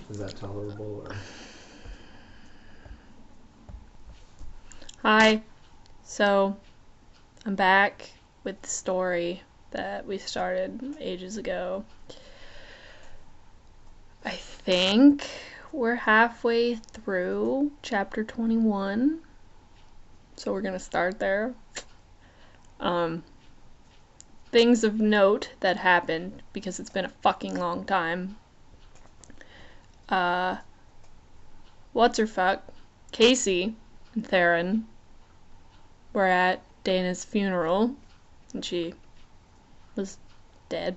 Is that tolerable? Or? Hi. So, I'm back with the story that we started ages ago. I think we're halfway through chapter 21. So we're gonna start there. Things of note that happened, because it's been a fucking long time. What's her fuck? Casey and Theron were at Dana's funeral, and she was dead.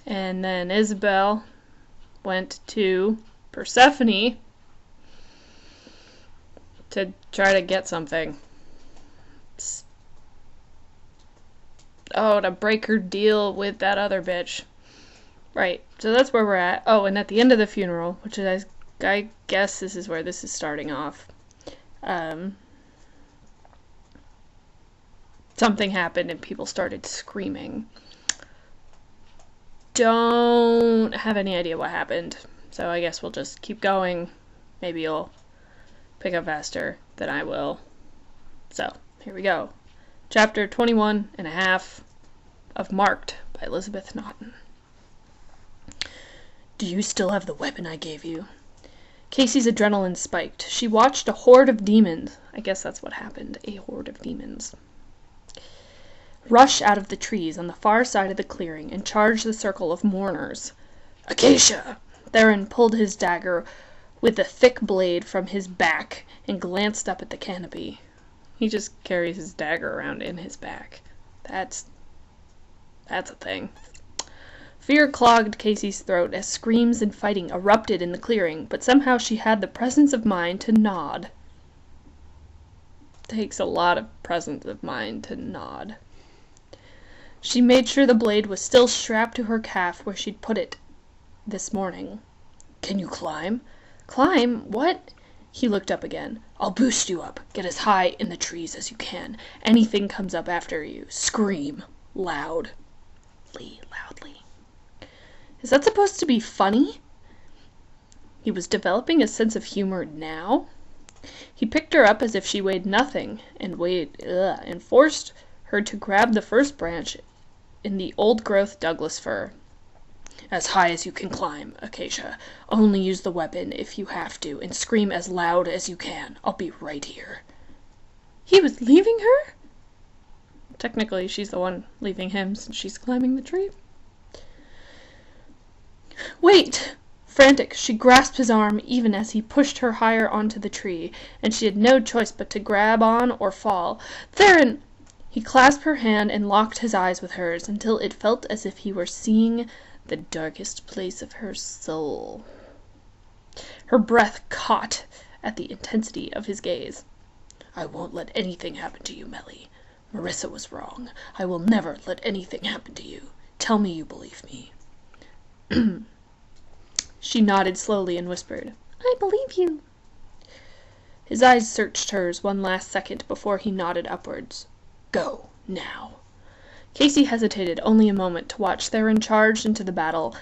And then Isabel went to Persephone to try to get something. To break her deal with that other bitch. Right, so that's where we're at. Oh, and at the end of the funeral, which is, I guess this is where this is starting off. Something happened and people started screaming. Don't have any idea what happened, so I guess we'll just keep going. Maybe you'll pick up faster than I will. So, here we go. Chapter 21 and a half of Marked by Elisabeth Naughton. Do you still have the weapon I gave you? Casey's adrenaline spiked. She watched a horde of demons. I guess that's what happened. A horde of demons. Rush out of the trees on the far side of the clearing and charge the circle of mourners. Acacia! Theron pulled his dagger with the thick blade from his back and glanced up at the canopy. He just carries his dagger around in his back. That's a thing. Fear clogged Casey's throat as screams and fighting erupted in the clearing, but somehow she had the presence of mind to nod. Takes a lot of presence of mind to nod. She made sure the blade was still strapped to her calf where she'd put it this morning. Can you climb? Climb? What? He looked up again. I'll boost you up. Get as high in the trees as you can. Anything comes up after you, scream. Loudly. Is that supposed to be funny? He was developing a sense of humor now. He picked her up as if she weighed nothing and forced her to grab the first branch in the old-growth Douglas fir. As high as you can climb, Acacia. Only use the weapon if you have to, and scream as loud as you can. I'll be right here. He was leaving her? Technically, she's the one leaving him since she's climbing the tree. Wait! Frantic, she grasped his arm even as he pushed her higher onto the tree, and she had no choice but to grab on or fall. Theron! He clasped her hand and locked his eyes with hers until it felt as if he were seeing the darkest place of her soul. Her breath caught at the intensity of his gaze. I won't let anything happen to you, Melly. Marissa was wrong. I will never let anything happen to you. Tell me you believe me. She nodded slowly and whispered, I believe you. His eyes searched hers one last second before he nodded upwards. Go, now. Casey hesitated only a moment to watch Theron charge into the battle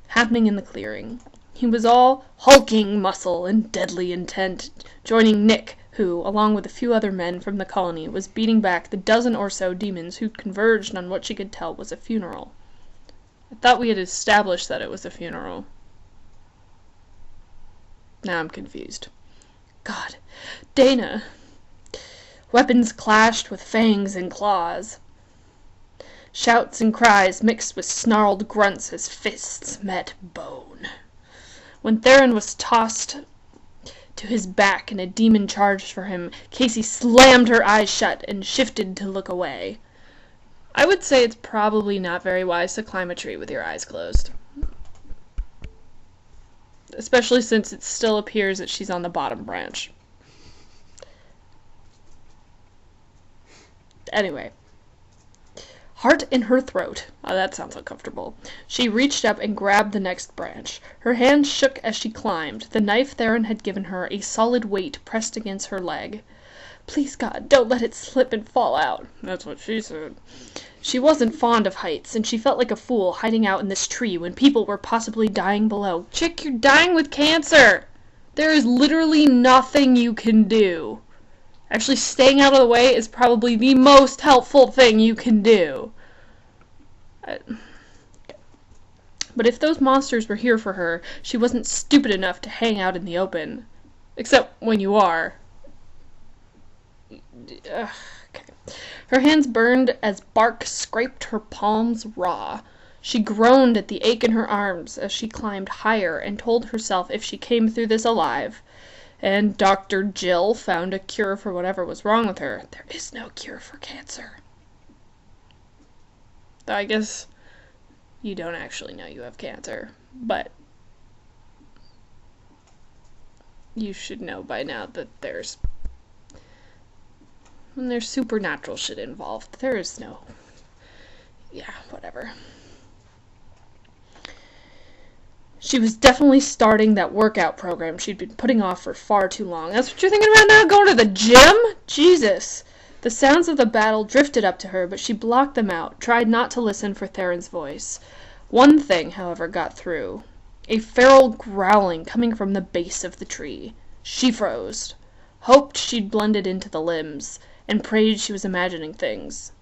happening in the clearing. He was all hulking muscle and deadly intent, joining Nick, who, along with a few other men from the colony, was beating back the dozen or so demons who'd converged on what she could tell was a funeral. I thought we had established that it was a funeral. Now I'm confused. God, Dana! Weapons clashed with fangs and claws. Shouts and cries mixed with snarled grunts as fists met bone. When Theron was tossed to his back and a demon charged for him, Casey slammed her eyes shut and shifted to look away. I would say it's probably not very wise to climb a tree with your eyes closed. Especially since it still appears that she's on the bottom branch. Anyway. Heart in her throat. Oh, that sounds uncomfortable. She reached up and grabbed the next branch. Her hand shook as she climbed. The knife Theron had given her, a solid weight, pressed against her leg. Please, God, don't let it slip and fall out. That's what she said. She wasn't fond of heights, and she felt like a fool hiding out in this tree when people were possibly dying below. Chick, you're dying with cancer! There is literally nothing you can do. Actually, staying out of the way is probably the most helpful thing you can do. But if those monsters were here for her, she wasn't stupid enough to hang out in the open. Except when you are. Okay. Her hands burned as bark scraped her palms raw. She groaned at the ache in her arms as she climbed higher and told herself if she came through this alive, and Dr. Jill found a cure for whatever was wrong with her, there is no cure for cancer. Though I guess you don't actually know you have cancer, but you should know by now that when there's supernatural shit involved, there is no... Yeah, whatever. She was definitely starting that workout program she'd been putting off for far too long. That's what you're thinking about now? Going to the gym? Jesus. The sounds of the battle drifted up to her, but she blocked them out, tried not to listen for Theron's voice. One thing, however, got through. A feral growling coming from the base of the tree. She froze, hoped she'd blended into the limbs, and prayed she was imagining things.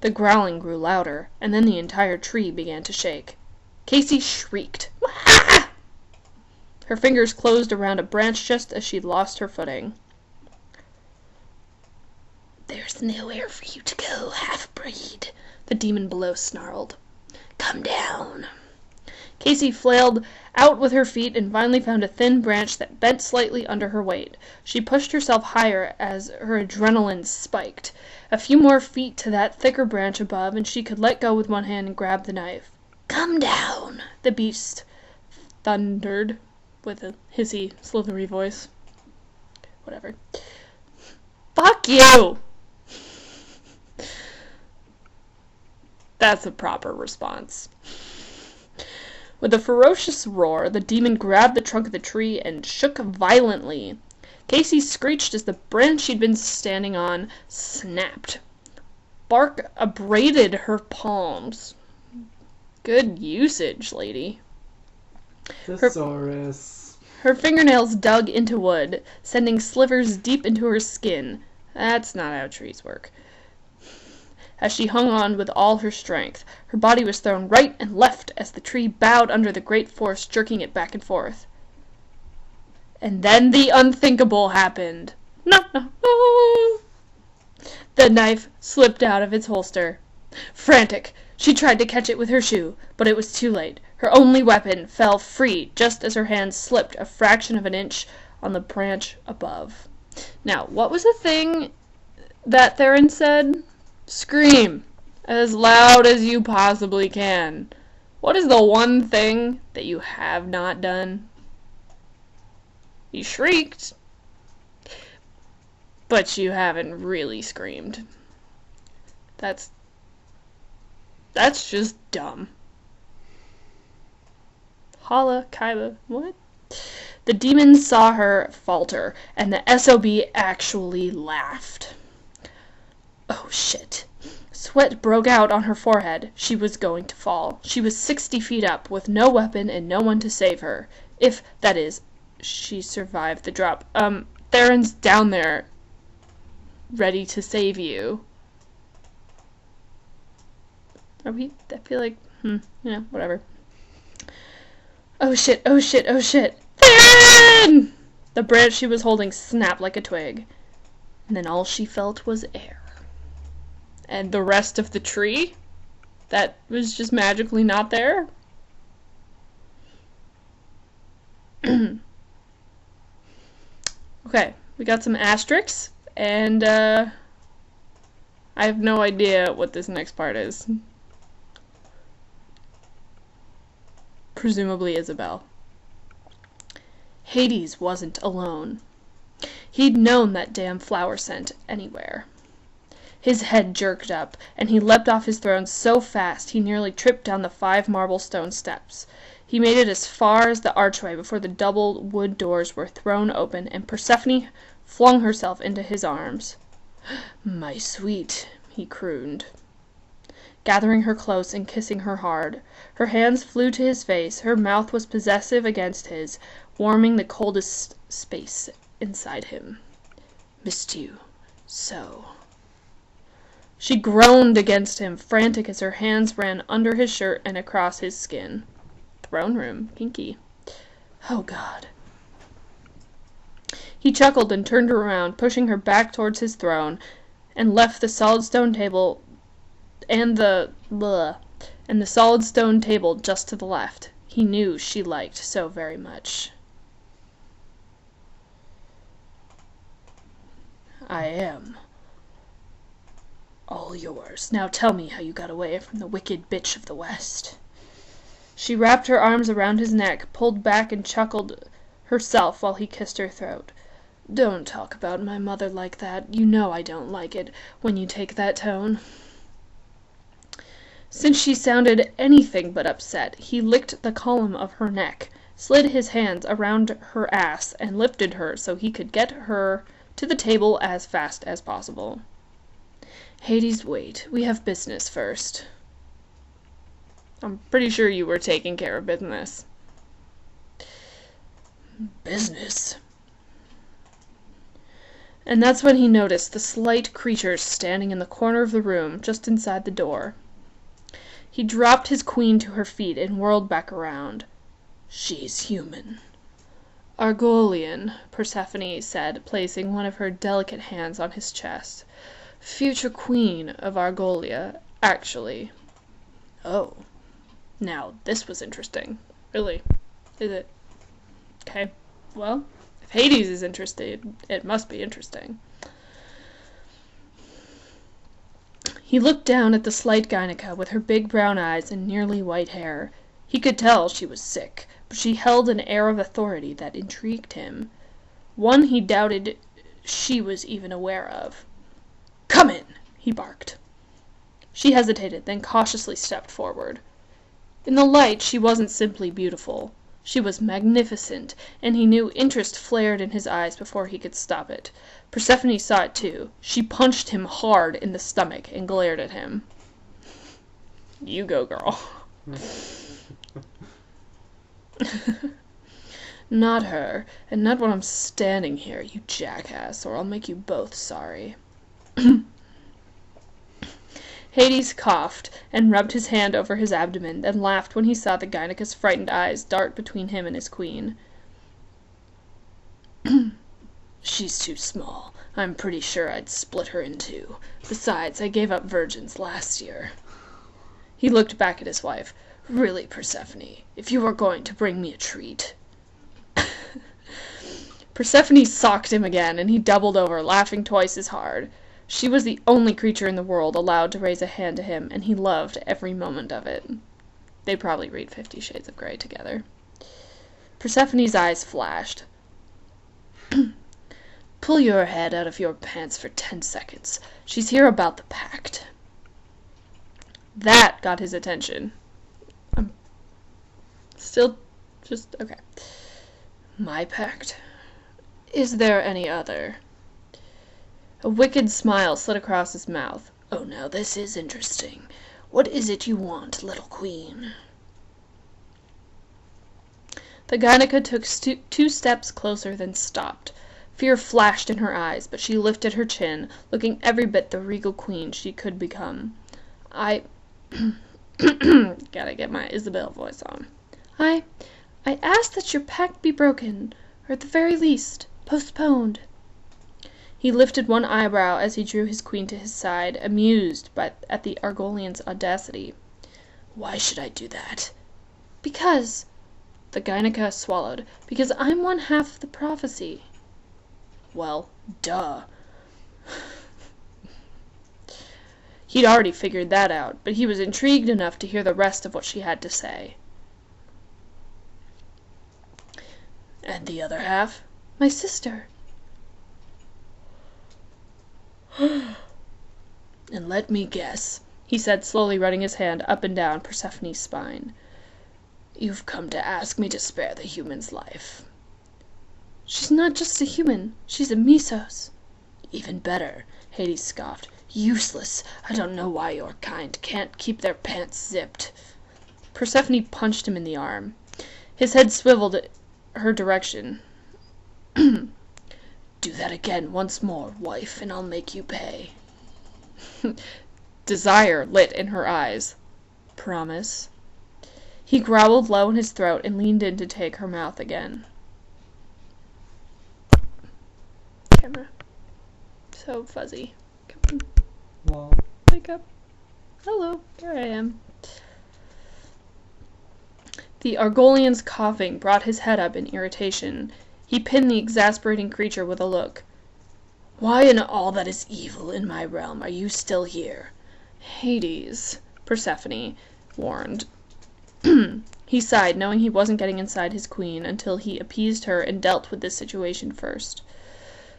The growling grew louder, and then the entire tree began to shake. Casey shrieked. Ah! Her fingers closed around a branch just as she'd lost her footing. "There's nowhere for you to go, half-breed," the demon below snarled. "Come down." Casey flailed out with her feet and finally found a thin branch that bent slightly under her weight. She pushed herself higher as her adrenaline spiked. A few more feet to that thicker branch above, and she could let go with one hand and grab the knife. "Come down," the beast thundered with a hissy, slithery voice. Whatever. Fuck you! That's a proper response. With a ferocious roar, the demon grabbed the trunk of the tree and shook violently. Casey screeched as the branch she'd been standing on snapped. Bark abraded her palms. Good usage, lady. Thesaurus. Her fingernails dug into wood, sending slivers deep into her skin. That's not how trees work. As she hung on with all her strength, her body was thrown right and left as the tree bowed under the great force jerking it back and forth. And then the unthinkable happened. The knife slipped out of its holster. Frantic, she tried to catch it with her shoe, but it was too late. Her only weapon fell free just as her hand slipped a fraction of an inch on the branch above. Now, what was the thing that Theron said? Scream as loud as you possibly can. What is the one thing that you have not done? You shrieked, but you haven't really screamed. That's just dumb. Hala, Kaiba, what? The demon saw her falter, and the SOB actually laughed. Oh shit. Sweat broke out on her forehead. She was going to fall. She was 60 feet up, with no weapon and no one to save her. If, that is, she survived the drop. Theron's down there, ready to save you. Are we? I feel like, yeah, whatever. Oh shit, oh shit, oh shit. Theron! The branch she was holding snapped like a twig. And then all she felt was air. And the rest of the tree? That was just magically not there? Okay, we got some asterisks, and I have no idea what this next part is. Presumably Isabel. Hades wasn't alone. He'd known that damn flower scent anywhere. His head jerked up, and he leapt off his throne so fast he nearly tripped down the 5 marble stone steps. He made it as far as the archway before the double wood doors were thrown open, and Persephone flung herself into his arms. "My sweet," he crooned. gathering her close and kissing her hard. Her hands flew to his face, her mouth was possessive against his, warming the coldest space inside him. "Missed you. So." She groaned against him, frantic as her hands ran under his shirt and across his skin. Throne room. Kinky. Oh, God. He chuckled and turned her around, pushing her back towards his throne, and left the solid stone table solid stone table just to the left. He knew she liked so very much. "I am all yours. Now tell me how you got away from the wicked bitch of the West." She wrapped her arms around his neck, pulled back and chuckled herself while he kissed her throat. "Don't talk about my mother like that. You know I don't like it when you take that tone." Since she sounded anything but upset, he licked the column of her neck, slid his hands around her ass, and lifted her so he could get her to the table as fast as possible. "Hades, wait. We have business first." "I'm pretty sure you were taking care of business." "Business?" And that's when he noticed the slight creature standing in the corner of the room, just inside the door. He dropped his queen to her feet and whirled back around. "She's human." "Argolian," Persephone said, placing one of her delicate hands on his chest. "Future queen of Argolia, actually." Oh. Now, this was interesting. Really. Is it? Okay. Well, if Hades is interested, it must be interesting. He looked down at the slight Gynica with her big brown eyes and nearly white hair. He could tell she was sick, but she held an air of authority that intrigued him. One he doubted she was even aware of. "Come in," he barked. She hesitated, then cautiously stepped forward. In the light, she wasn't simply beautiful. She was magnificent, and he knew interest flared in his eyes before he could stop it. Persephone saw it too. She punched him hard in the stomach and glared at him. "You go, girl." "Not her, and not when I'm standing here, you jackass, or I'll make you both sorry." Hades coughed and rubbed his hand over his abdomen, then laughed when he saw the Gynica's frightened eyes dart between him and his queen. "She's too small. I'm pretty sure I'd split her in two. Besides, I gave up virgins last year." He looked back at his wife. "Really, Persephone, if you are going to bring me a treat." Persephone socked him again, and he doubled over, laughing twice as hard. She was the only creature in the world allowed to raise a hand to him, and he loved every moment of it. They'd probably read 50 Shades of Grey together. Persephone's eyes flashed. "Pull your head out of your pants for 10 seconds. She's here about the pact." That got his attention. Still just, okay. "My pact? Is there any other?" A wicked smile slid across his mouth. "Oh, now this is interesting. What is it you want, little queen?" The Gynica took 2 steps closer, then stopped. Fear flashed in her eyes, but she lifted her chin, looking every bit the regal queen she could become. "I gotta get my Isabel voice on. I ask that your pact be broken, or at the very least, postponed." He lifted one eyebrow as he drew his queen to his side, amused at the Argolian's audacity. "Why should I do that?" "Because," the Gynica swallowed, "because I'm one half of the prophecy." "Well, duh." He'd already figured that out, but he was intrigued enough to hear the rest of what she had to say. "And the other half?" "My sister." "And let me guess," he said, slowly running his hand up and down Persephone's spine. "You've come to ask me to spare the human's life." "She's not just a human. She's a Mesos." "Even better," Hades scoffed. Useless. I don't know why your kind can't keep their pants zipped. Persephone punched him in the arm. His head swiveled her direction. Do that again once more, wife, and I'll make you pay. Desire lit in her eyes. Promise. He growled low in his throat and leaned in to take her mouth again. Camera. So fuzzy. Come on. Well, Wake up. Hello. Here I am. The Argolian's coughing brought his head up in irritation. He pinned the exasperating creature with a look. Why in all that is evil in my realm are you still here? Hades, Persephone warned. He sighed, knowing he wasn't getting inside his queen until he appeased her and dealt with this situation first.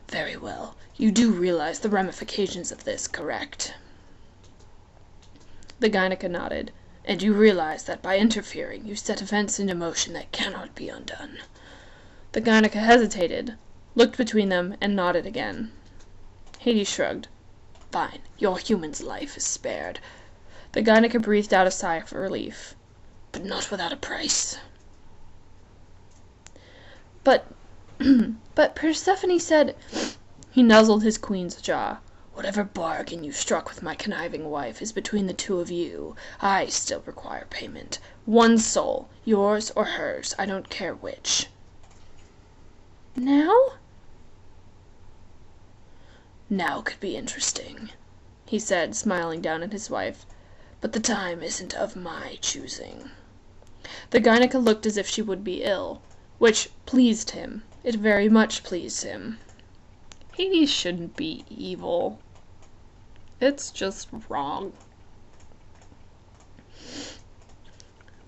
Very well. You do realize the ramifications of this, correct? The Gynica nodded. And you realize that by interfering, you set events into motion that cannot be undone. The Gynica hesitated, looked between them, and nodded again. Hades shrugged. Fine, your human's life is spared. The Gynica breathed out a sigh of relief. But not without a price. But Persephone said... He nuzzled his queen's jaw. Whatever bargain you struck with my conniving wife is between the two of you. I still require payment. One soul, yours or hers, I don't care which. Now? Now could be interesting, he said, smiling down at his wife. But the time isn't of my choosing. The Gynica looked as if she would be ill, which pleased him. It very much pleased him. Hades shouldn't be evil. It's just wrong.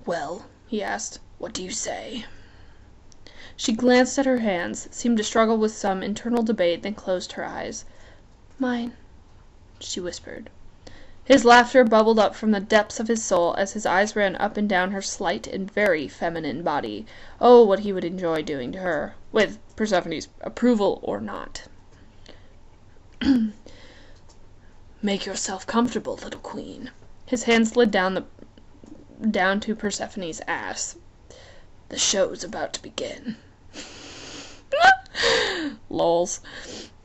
Well, he asked, what do you say? She glanced at her hands, seemed to struggle with some internal debate, then closed her eyes. Mine, she whispered. His laughter bubbled up from the depths of his soul as his eyes ran up and down her slight and very feminine body. Oh, what he would enjoy doing to her, with Persephone's approval or not. Make yourself comfortable, little queen. His hand slid down to Persephone's ass. The show's about to begin. Lols.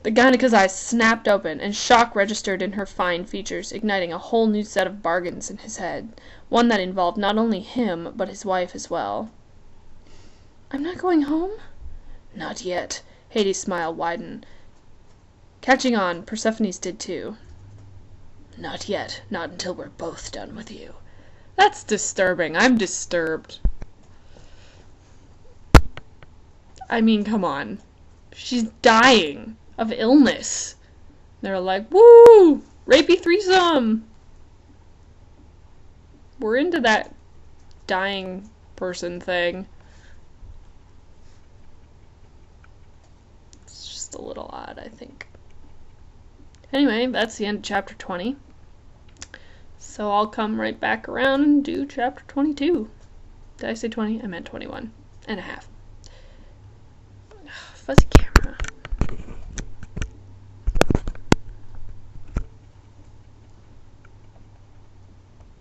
The Gynica's eyes snapped open, and shock registered in her fine features, igniting a whole new set of bargains in his head, one that involved not only him, but his wife as well. I'm not going home? Not yet. Hades' smile widened. Catching on, Persephone's did too. Not yet. Not until we're both done with you. That's disturbing. I'm disturbed. I mean, come on. She's dying of illness. They're like, woo! Rapey threesome! We're into that dying person thing. It's just a little odd, I think. Anyway, that's the end of chapter 20. So I'll come right back around and do chapter 22. Did I say 20? I meant 21 and a half. Fuzzy camera.